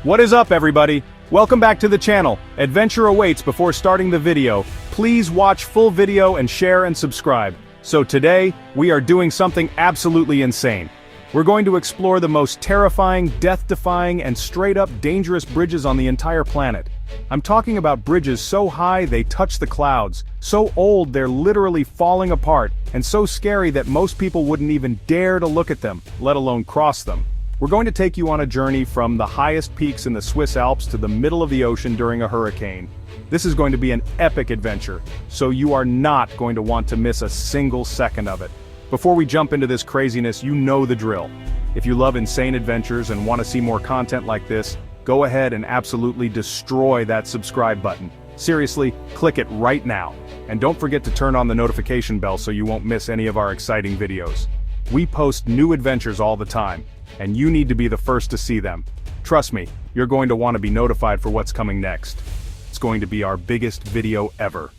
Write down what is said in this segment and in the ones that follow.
What is up, everybody? Welcome back to the channel. Adventure awaits. Before starting the video, please watch full video and share and subscribe. So today, we are doing something absolutely insane. We're going to explore the most terrifying, death-defying, and straight-up dangerous bridges on the entire planet. I'm talking about bridges so high they touch the clouds, so old they're literally falling apart, and so scary that most people wouldn't even dare to look at them, let alone cross them. We're going to take you on a journey from the highest peaks in the Swiss Alps to the middle of the ocean during a hurricane. This is going to be an epic adventure, so you are not going to want to miss a single second of it. Before we jump into this craziness, you know the drill. If you love insane adventures and want to see more content like this, go ahead and absolutely destroy that subscribe button. Seriously, click it right now. And don't forget to turn on the notification bell so you won't miss any of our exciting videos. We post new adventures all the time, and you need to be the first to see them. Trust me, you're going to want to be notified for what's coming next. It's going to be our biggest video ever.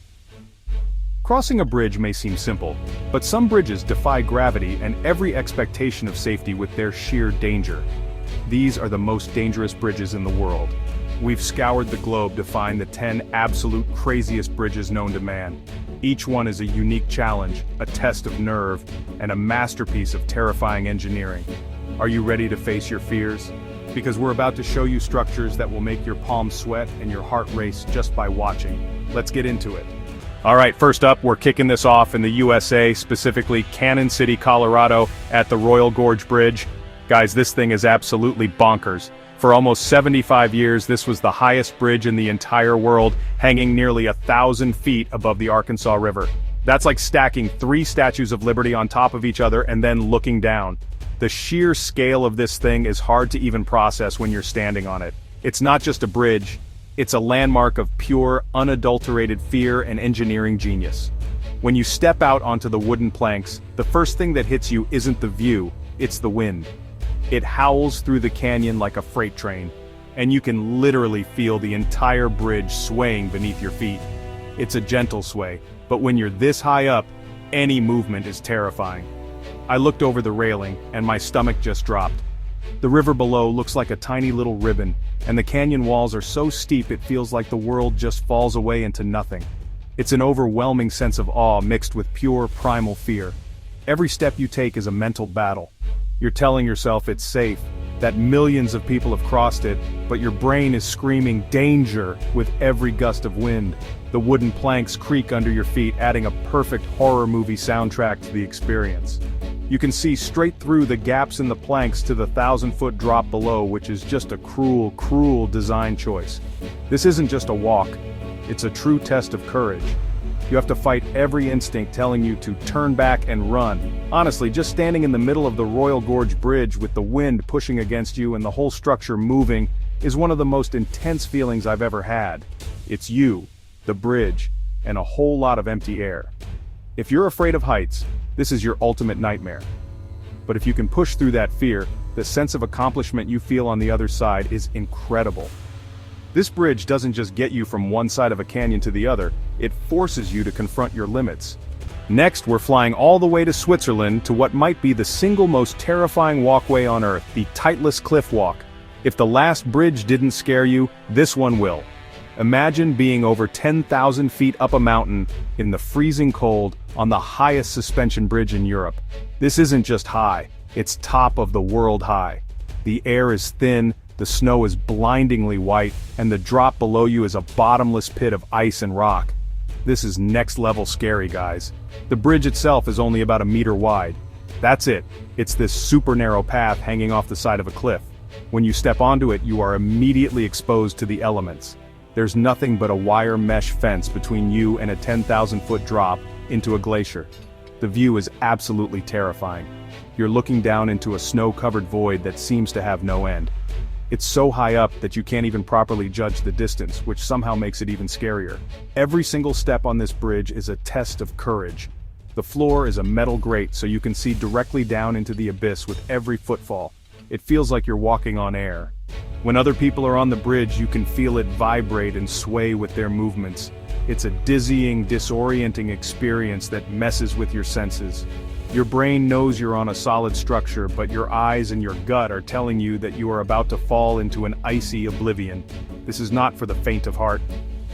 Crossing a bridge may seem simple, but some bridges defy gravity and every expectation of safety with their sheer danger. These are the most dangerous bridges in the world. We've scoured the globe to find the 10 absolute craziest bridges known to man. Each one is a unique challenge, a test of nerve, and a masterpiece of terrifying engineering. Are you ready to face your fears? Because we're about to show you structures that will make your palms sweat and your heart race just by watching. Let's get into it. Alright, first up, we're kicking this off in the USA, specifically Cannon City, Colorado, at the Royal Gorge Bridge. Guys, this thing is absolutely bonkers. For almost 75 years, this was the highest bridge in the entire world, hanging nearly 1,000 feet above the Arkansas River. That's like stacking 3 statues of Liberty on top of each other and then looking down. The sheer scale of this thing is hard to even process when you're standing on it. It's not just a bridge, it's a landmark of pure, unadulterated fear and engineering genius. When you step out onto the wooden planks, the first thing that hits you isn't the view, it's the wind. It howls through the canyon like a freight train, and you can literally feel the entire bridge swaying beneath your feet. It's a gentle sway, but when you're this high up, any movement is terrifying. I looked over the railing, and my stomach just dropped. The river below looks like a tiny little ribbon, and the canyon walls are so steep it feels like the world just falls away into nothing. It's an overwhelming sense of awe mixed with pure primal fear. Every step you take is a mental battle. You're telling yourself it's safe, that millions of people have crossed it, but your brain is screaming danger with every gust of wind. The wooden planks creak under your feet, adding a perfect horror movie soundtrack to the experience. You can see straight through the gaps in the planks to the 1,000-foot drop below, which is just a cruel, cruel design choice. This isn't just a walk, it's a true test of courage. You have to fight every instinct telling you to turn back and run. Honestly, just standing in the middle of the Royal Gorge Bridge with the wind pushing against you and the whole structure moving is one of the most intense feelings I've ever had. It's you, the bridge, and a whole lot of empty air. If you're afraid of heights, this is your ultimate nightmare. But if you can push through that fear, the sense of accomplishment you feel on the other side is incredible. This bridge doesn't just get you from one side of a canyon to the other, it forces you to confront your limits. Next, we're flying all the way to Switzerland to what might be the single most terrifying walkway on Earth, the Titlis Cliff Walk. If the last bridge didn't scare you, this one will. Imagine being over 10,000 feet up a mountain, in the freezing cold, on the highest suspension bridge in Europe. This isn't just high, it's top of the world high. The air is thin, the snow is blindingly white, and the drop below you is a bottomless pit of ice and rock. This is next level scary, guys. The bridge itself is only about 1 meter wide. That's it, it's this super narrow path hanging off the side of a cliff. When you step onto it, you are immediately exposed to the elements. There's nothing but a wire mesh fence between you and a 10,000-foot drop into a glacier. The view is absolutely terrifying. You're looking down into a snow-covered void that seems to have no end. It's so high up that you can't even properly judge the distance, which somehow makes it even scarier. Every single step on this bridge is a test of courage. The floor is a metal grate so you can see directly down into the abyss with every footfall. It feels like you're walking on air. When other people are on the bridge, you can feel it vibrate and sway with their movements. It's a dizzying, disorienting experience that messes with your senses. Your brain knows you're on a solid structure, but your eyes and your gut are telling you that you are about to fall into an icy oblivion. This is not for the faint of heart.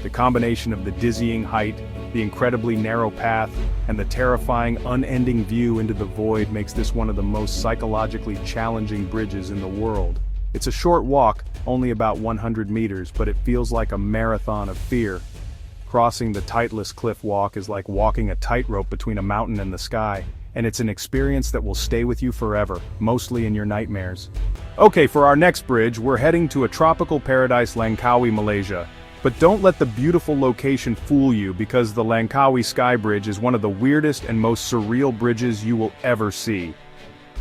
The combination of the dizzying height, the incredibly narrow path, and the terrifying, unending view into the void makes this one of the most psychologically challenging bridges in the world. It's a short walk, only about 100 meters, but it feels like a marathon of fear. Crossing the Titlis cliff walk is like walking a tightrope between a mountain and the sky, and it's an experience that will stay with you forever, mostly in your nightmares. Okay, for our next bridge, we're heading to a tropical paradise, Langkawi, Malaysia. But don't let the beautiful location fool you, because the Langkawi Sky Bridge is one of the weirdest and most surreal bridges you will ever see.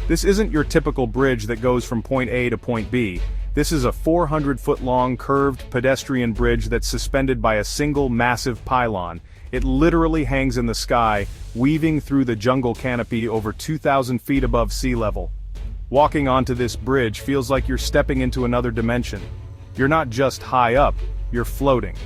This isn't your typical bridge that goes from point A to point B. This is a 400-foot-long curved pedestrian bridge that's suspended by a single massive pylon. It literally hangs in the sky, weaving through the jungle canopy over 2,000 feet above sea level. Walking onto this bridge feels like you're stepping into another dimension. You're not just high up, you're floating.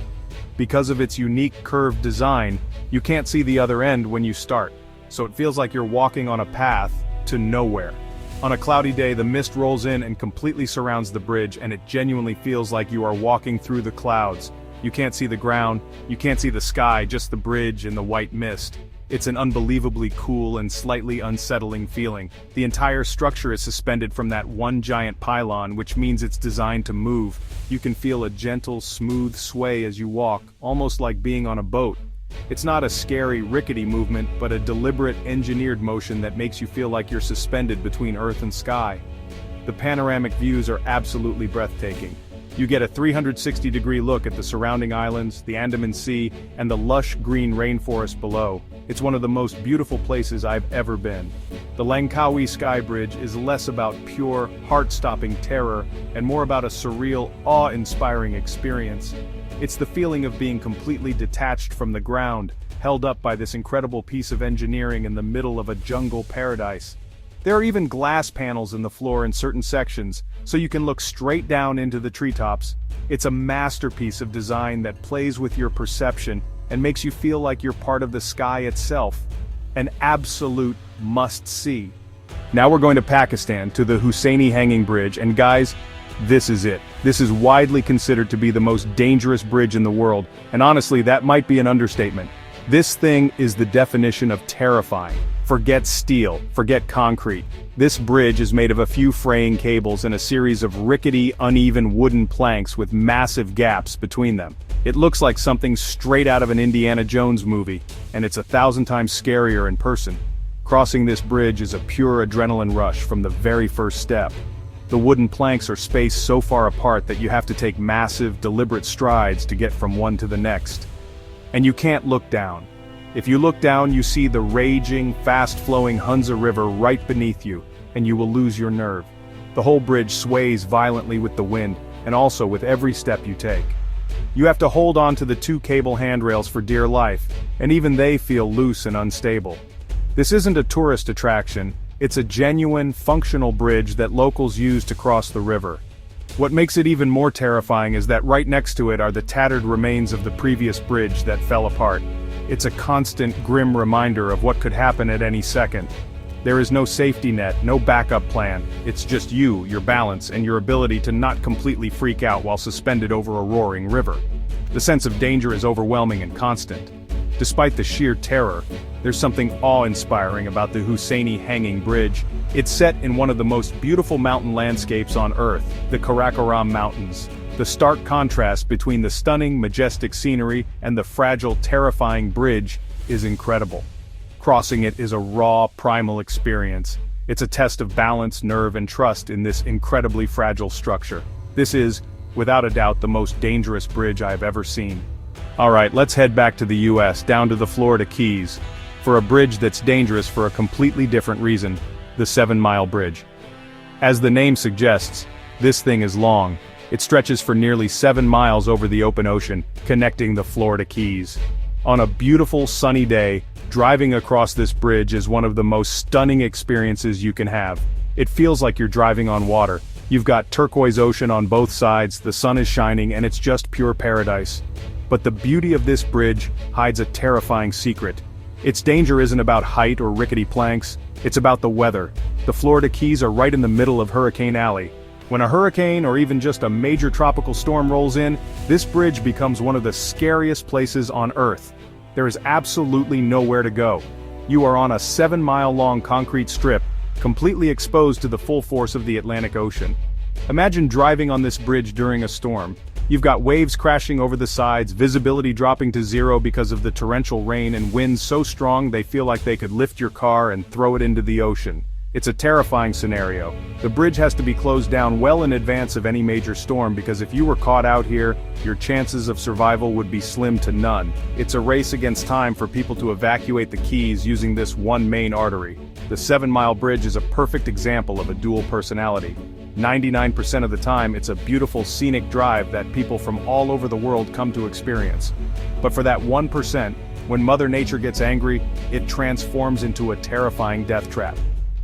Because of its unique curved design, you can't see the other end when you start, so it feels like you're walking on a path to nowhere. On a cloudy day, the mist rolls in and completely surrounds the bridge, and it genuinely feels like you are walking through the clouds. You can't see the ground, you can't see the sky, just the bridge and the white mist. It's an unbelievably cool and slightly unsettling feeling. The entire structure is suspended from that one giant pylon, which means it's designed to move. You can feel a gentle, smooth sway as you walk, almost like being on a boat. It's not a scary, rickety movement, but a deliberate, engineered motion that makes you feel like you're suspended between earth and sky. The panoramic views are absolutely breathtaking. You get a 360-degree look at the surrounding islands, the Andaman Sea, and the lush green rainforest below. It's one of the most beautiful places I've ever been. The Langkawi Sky Bridge is less about pure, heart-stopping terror, and more about a surreal, awe-inspiring experience. It's the feeling of being completely detached from the ground, held up by this incredible piece of engineering in the middle of a jungle paradise. There are even glass panels in the floor in certain sections, so you can look straight down into the treetops. It's a masterpiece of design that plays with your perception and makes you feel like you're part of the sky itself. An absolute must-see. Now we're going to Pakistan, to the Hussaini Hanging Bridge, and guys, this is it. This is widely considered to be the most dangerous bridge in the world, and honestly, that might be an understatement. This thing is the definition of terrifying. Forget steel, forget concrete. This bridge is made of a few fraying cables and a series of rickety, uneven wooden planks with massive gaps between them. It looks like something straight out of an Indiana Jones movie, and it's 1,000 times scarier in person. Crossing this bridge is a pure adrenaline rush from the very first step. The wooden planks are spaced so far apart that you have to take massive, deliberate strides to get from one to the next. And you can't look down. If you look down, you see the raging, fast-flowing Hunza River right beneath you, and you will lose your nerve. The whole bridge sways violently with the wind, and also with every step you take. You have to hold on to the two cable handrails for dear life, and even they feel loose and unstable. This isn't a tourist attraction, it's a genuine, functional bridge that locals use to cross the river. What makes it even more terrifying is that right next to it are the tattered remains of the previous bridge that fell apart. It's a constant, grim reminder of what could happen at any second. There is no safety net, no backup plan. It's just you, your balance, and your ability to not completely freak out while suspended over a roaring river. The sense of danger is overwhelming and constant. Despite the sheer terror, there's something awe-inspiring about the Hussaini Hanging Bridge. It's set in one of the most beautiful mountain landscapes on Earth, the Karakoram Mountains. The stark contrast between the stunning, majestic scenery and the fragile, terrifying bridge is incredible. Crossing it is a raw, primal experience. It's a test of balance, nerve, and trust in this incredibly fragile structure. This is, without a doubt, the most dangerous bridge I've ever seen. Alright, let's head back to the US, down to the Florida Keys, for a bridge that's dangerous for a completely different reason, the 7-Mile Bridge. As the name suggests, this thing is long. It stretches for nearly 7 miles over the open ocean, connecting the Florida Keys. On a beautiful sunny day, driving across this bridge is one of the most stunning experiences you can have. It feels like you're driving on water. You've got turquoise ocean on both sides, the sun is shining, and it's just pure paradise. But the beauty of this bridge hides a terrifying secret. Its danger isn't about height or rickety planks, it's about the weather. The Florida Keys are right in the middle of Hurricane Alley. When a hurricane or even just a major tropical storm rolls in, this bridge becomes one of the scariest places on Earth. There is absolutely nowhere to go. You are on a 7-mile-long concrete strip, completely exposed to the full force of the Atlantic Ocean. Imagine driving on this bridge during a storm. You've got waves crashing over the sides, visibility dropping to zero because of the torrential rain and winds so strong they feel like they could lift your car and throw it into the ocean. It's a terrifying scenario. The bridge has to be closed down well in advance of any major storm because if you were caught out here, your chances of survival would be slim to none. It's a race against time for people to evacuate the Keys using this one main artery. The 7-mile bridge is a perfect example of a dual personality. 99% of the time, it's a beautiful scenic drive that people from all over the world come to experience. But for that 1%, when Mother Nature gets angry, it transforms into a terrifying death trap.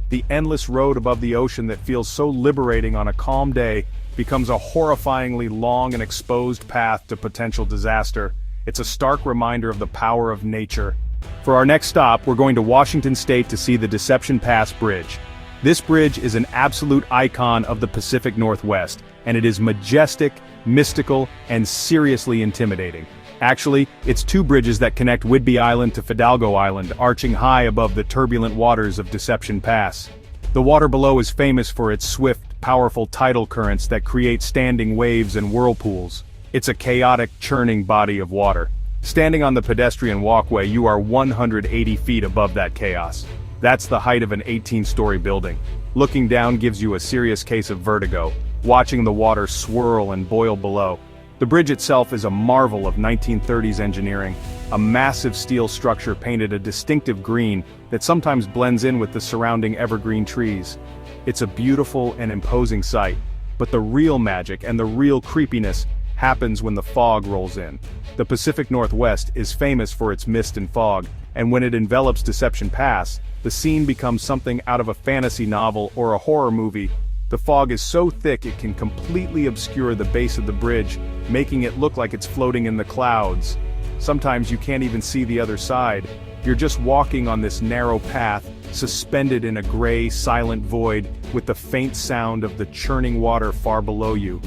The endless road above the ocean that feels so liberating on a calm day becomes a horrifyingly long and exposed path to potential disaster. It's a stark reminder of the power of nature. For our next stop, we're going to Washington State to see the Deception Pass Bridge. This bridge is an absolute icon of the Pacific Northwest, and it is majestic, mystical, and seriously intimidating. Actually, it's two bridges that connect Whidbey Island to Fidalgo Island, arching high above the turbulent waters of Deception Pass. The water below is famous for its swift, powerful tidal currents that create standing waves and whirlpools. It's a chaotic, churning body of water. Standing on the pedestrian walkway, you are 180 feet above that chaos. That's the height of an 18-story building. Looking down gives you a serious case of vertigo, watching the water swirl and boil below. The bridge itself is a marvel of 1930s engineering, a massive steel structure painted a distinctive green that sometimes blends in with the surrounding evergreen trees. It's a beautiful and imposing sight, but the real magic and the real creepiness happens when the fog rolls in. The Pacific Northwest is famous for its mist and fog, and when it envelops Deception Pass, the scene becomes something out of a fantasy novel or a horror movie. The fog is so thick it can completely obscure the base of the bridge, making it look like it's floating in the clouds. Sometimes you can't even see the other side. You're just walking on this narrow path, suspended in a gray, silent void, with the faint sound of the churning water far below you.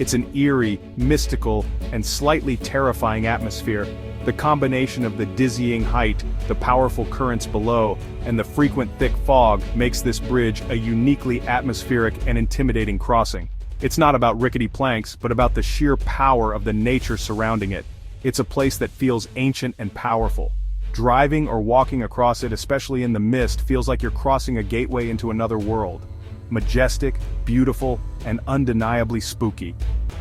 It's an eerie, mystical, and slightly terrifying atmosphere. The combination of the dizzying height, the powerful currents below, and the frequent thick fog makes this bridge a uniquely atmospheric and intimidating crossing. It's not about rickety planks, but about the sheer power of the nature surrounding it. It's a place that feels ancient and powerful. Driving or walking across it, especially in the mist, feels like you're crossing a gateway into another world. Majestic, beautiful, and undeniably spooky.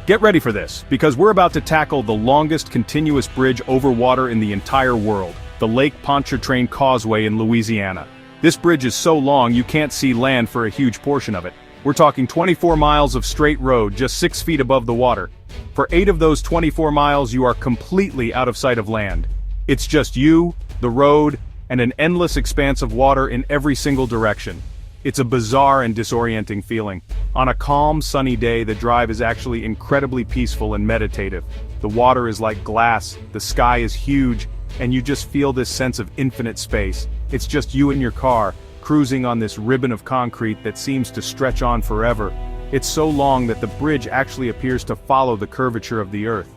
Get ready for this, because we're about to tackle the longest continuous bridge over water in the entire world, the Lake Pontchartrain Causeway in Louisiana. This bridge is so long you can't see land for a huge portion of it. We're talking 24 miles of straight road just 6 feet above the water. For 8 of those 24 miles you are completely out of sight of land. It's just you, the road, and an endless expanse of water in every single direction. It's a bizarre and disorienting feeling. On a calm, sunny day, the drive is actually incredibly peaceful and meditative. The water is like glass, the sky is huge, and you just feel this sense of infinite space. It's just you and your car, cruising on this ribbon of concrete that seems to stretch on forever. It's so long that the bridge actually appears to follow the curvature of the earth.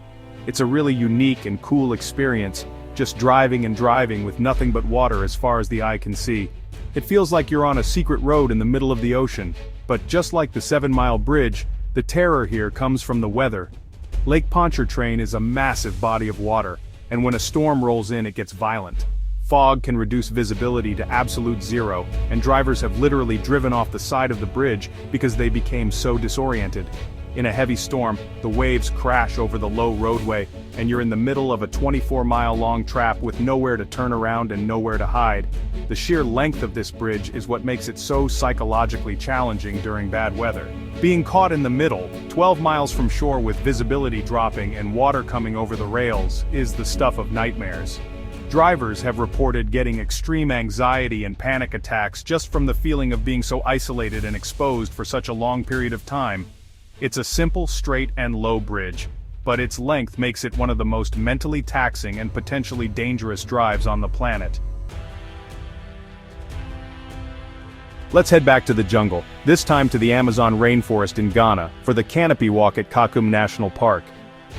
It's a really unique and cool experience, just driving and driving with nothing but water as far as the eye can see. It feels like you're on a secret road in the middle of the ocean, but just like the 7-mile bridge, the terror here comes from the weather. Lake Pontchartrain is a massive body of water, and when a storm rolls in it gets violent. Fog can reduce visibility to absolute zero, and drivers have literally driven off the side of the bridge because they became so disoriented. In a heavy storm, the waves crash over the low roadway, and you're in the middle of a 24-mile-long trap with nowhere to turn around and nowhere to hide. The sheer length of this bridge is what makes it so psychologically challenging during bad weather. Being caught in the middle, 12 miles from shore with visibility dropping and water coming over the rails, is the stuff of nightmares. Drivers have reported getting extreme anxiety and panic attacks just from the feeling of being so isolated and exposed for such a long period of time. It's a simple, straight, and low bridge, but its length makes it one of the most mentally taxing and potentially dangerous drives on the planet. let's head back to the jungle, this time to the Amazon rainforest in Ghana, for the Canopy Walk at Kakum National Park.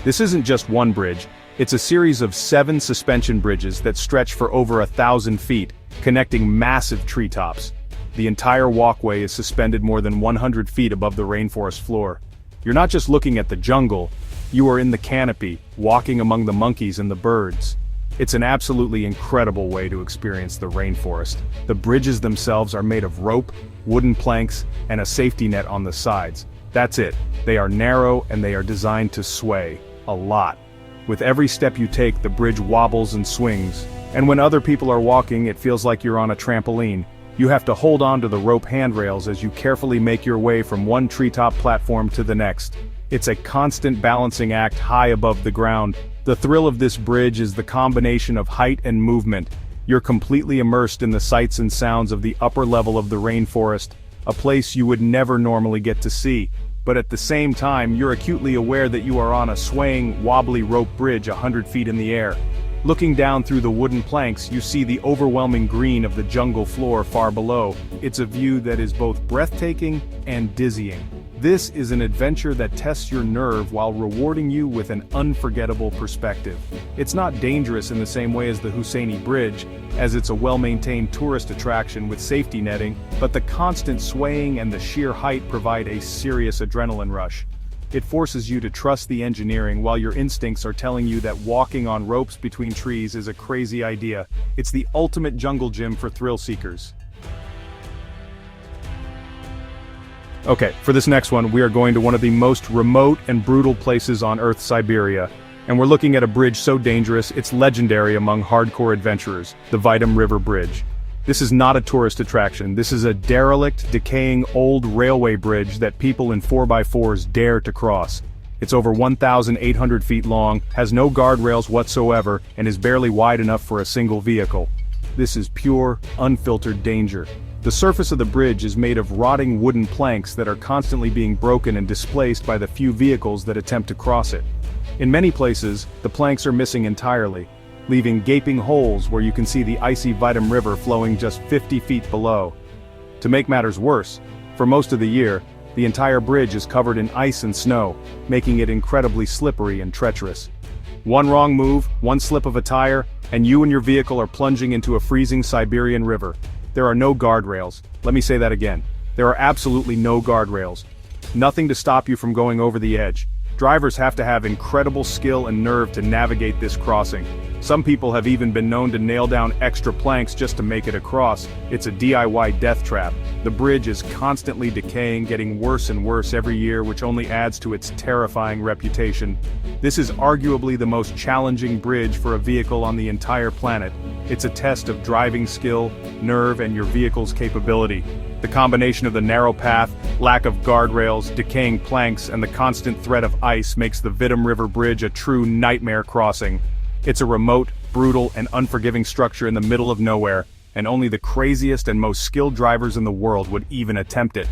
This isn't just one bridge, it's a series of 7 suspension bridges that stretch for over 1,000 feet, connecting massive treetops. The entire walkway is suspended more than 100 feet above the rainforest floor. You're not just looking at the jungle, you are in the canopy, walking among the monkeys and the birds. It's an absolutely incredible way to experience the rainforest. The bridges themselves are made of rope, wooden planks, and a safety net on the sides. That's it. They are narrow and they are designed to sway. A lot. With every step you take, the bridge wobbles and swings. And when other people are walking, it feels like you're on a trampoline. You have to hold on to the rope handrails as you carefully make your way from one treetop platform to the next. It's a constant balancing act high above the ground. The thrill of this bridge is the combination of height and movement. You're completely immersed in the sights and sounds of the upper level of the rainforest, a place you would never normally get to see. But at the same time, you're acutely aware that you are on a swaying, wobbly rope bridge 100 feet in the air. Looking down through the wooden planks, you see the overwhelming green of the jungle floor far below. It's a view that is both breathtaking and dizzying. This is an adventure that tests your nerve while rewarding you with an unforgettable perspective. It's not dangerous in the same way as the Hussaini Bridge, as it's a well-maintained tourist attraction with safety netting, but the constant swaying and the sheer height provide a serious adrenaline rush. It forces you to trust the engineering while your instincts are telling you that walking on ropes between trees is a crazy idea. It's the ultimate jungle gym for thrill seekers. Okay, for this next one, we are going to one of the most remote and brutal places on Earth, Siberia. And we're looking at a bridge so dangerous, it's legendary among hardcore adventurers, the Vitim River Bridge. This is not a tourist attraction, this is a derelict, decaying old railway bridge that people in 4x4s dare to cross. It's over 1,800 feet long, has no guardrails whatsoever, and is barely wide enough for a single vehicle. This is pure, unfiltered danger. The surface of the bridge is made of rotting wooden planks that are constantly being broken and displaced by the few vehicles that attempt to cross it. In many places, the planks are missing entirely, leaving gaping holes where you can see the icy Vitim River flowing just 50 feet below. To make matters worse, for most of the year, the entire bridge is covered in ice and snow, making it incredibly slippery and treacherous. One wrong move, one slip of a tire, and you and your vehicle are plunging into a freezing Siberian river. There are no guardrails. Let me say that again. There are absolutely no guardrails. Nothing to stop you from going over the edge. Drivers have to have incredible skill and nerve to navigate this crossing. Some people have even been known to nail down extra planks just to make it across. It's a DIY death trap. The bridge is constantly decaying, getting worse and worse every year, which only adds to its terrifying reputation. This is arguably the most challenging bridge for a vehicle on the entire planet. It's a test of driving skill, nerve, and your vehicle's capability. The combination of the narrow path, lack of guardrails, decaying planks, and the constant threat of ice makes the Vitim River Bridge a true nightmare crossing. It's a remote, brutal, and unforgiving structure in the middle of nowhere, and only the craziest and most skilled drivers in the world would even attempt it.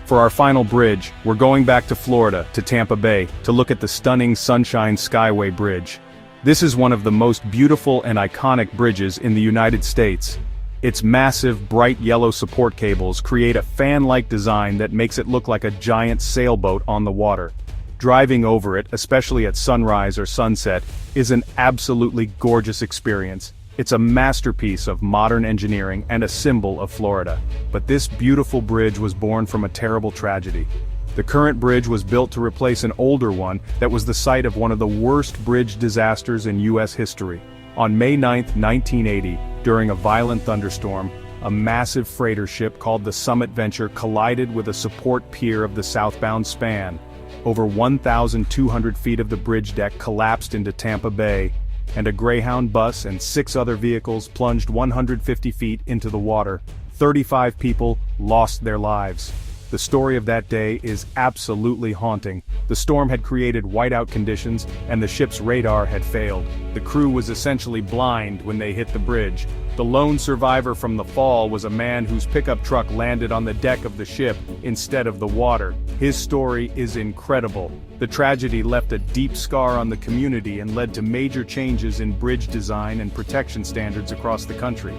For our final bridge, we're going back to Florida, to Tampa Bay, to look at the stunning Sunshine Skyway Bridge. This is one of the most beautiful and iconic bridges in the United States. Its massive, bright yellow support cables create a fan-like design that makes it look like a giant sailboat on the water. Driving over it, especially at sunrise or sunset, is an absolutely gorgeous experience. It's a masterpiece of modern engineering and a symbol of Florida. But this beautiful bridge was born from a terrible tragedy. The current bridge was built to replace an older one that was the site of one of the worst bridge disasters in U.S. history. On May 9, 1980, during a violent thunderstorm, a massive freighter ship called the Summit Venture collided with a support pier of the southbound span. Over 1,200 feet of the bridge deck collapsed into Tampa Bay, and a Greyhound bus and 6 other vehicles plunged 150 feet into the water. 35 people lost their lives. The story of that day is absolutely haunting. The storm had created whiteout conditions, and the ship's radar had failed. The crew was essentially blind when they hit the bridge. The lone survivor from the fall was a man whose pickup truck landed on the deck of the ship instead of the water. His story is incredible. The tragedy left a deep scar on the community and led to major changes in bridge design and protection standards across the country.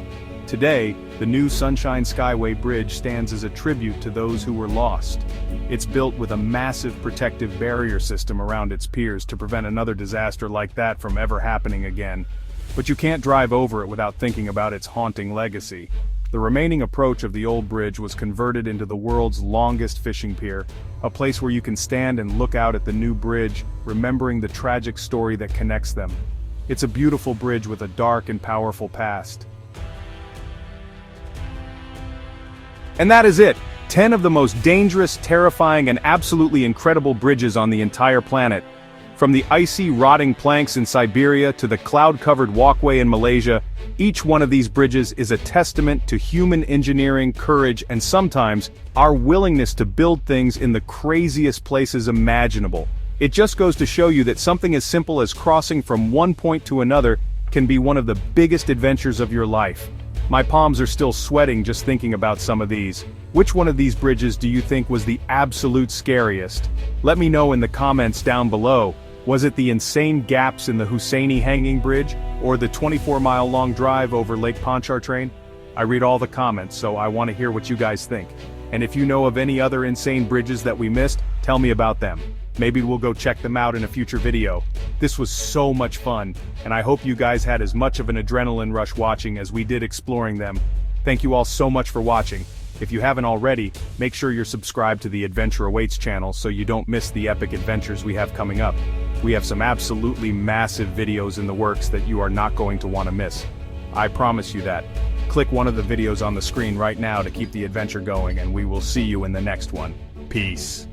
Today, the new Sunshine Skyway Bridge stands as a tribute to those who were lost. It's built with a massive protective barrier system around its piers to prevent another disaster like that from ever happening again. But you can't drive over it without thinking about its haunting legacy. The remaining approach of the old bridge was converted into the world's longest fishing pier, a place where you can stand and look out at the new bridge, remembering the tragic story that connects them. It's a beautiful bridge with a dark and powerful past. And that is it! 10 of the most dangerous, terrifying, and absolutely incredible bridges on the entire planet. From the icy, rotting planks in Siberia to the cloud-covered walkway in Malaysia, each one of these bridges is a testament to human engineering, courage, and sometimes, our willingness to build things in the craziest places imaginable. It just goes to show you that something as simple as crossing from one point to another can be one of the biggest adventures of your life. My palms are still sweating just thinking about some of these. Which one of these bridges do you think was the absolute scariest? Let me know in the comments down below. Was it the insane gaps in the Hussaini hanging bridge, or the 24-mile-long drive over Lake Pontchartrain? I read all the comments, so I want to hear what you guys think. And if you know of any other insane bridges that we missed, tell me about them. Maybe we'll go check them out in a future video. This was so much fun, and I hope you guys had as much of an adrenaline rush watching as we did exploring them. Thank you all so much for watching. If you haven't already, make sure you're subscribed to the Adventure Awaits channel so you don't miss the epic adventures we have coming up. We have some absolutely massive videos in the works that you are not going to want to miss. I promise you that. Click one of the videos on the screen right now to keep the adventure going, and we will see you in the next one. Peace.